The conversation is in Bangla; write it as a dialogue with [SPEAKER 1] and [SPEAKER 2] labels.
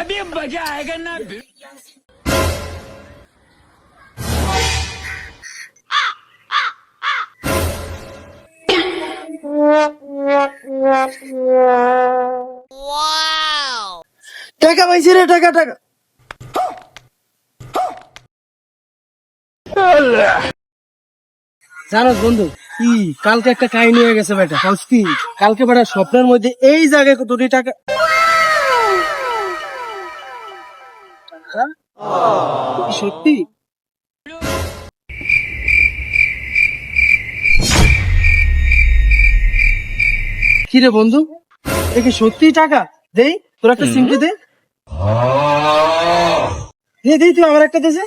[SPEAKER 1] अभी मजा आएगा ना।
[SPEAKER 2] টাকা পাইছি রে, টাকা টাকা। জানো বন্ধু কি, কালকে একটা কাহিনী হয়ে গেছে বেটা। কি কালকে বেটা স্বপ্নের মধ্যে এই জায়গায় দুটি টাকা। সত্যি? কি রে বন্ধু, দেখি সত্যি টাকা? দেই তোর একটা সিমটি দে। দে তুই আমার একটা দেছে।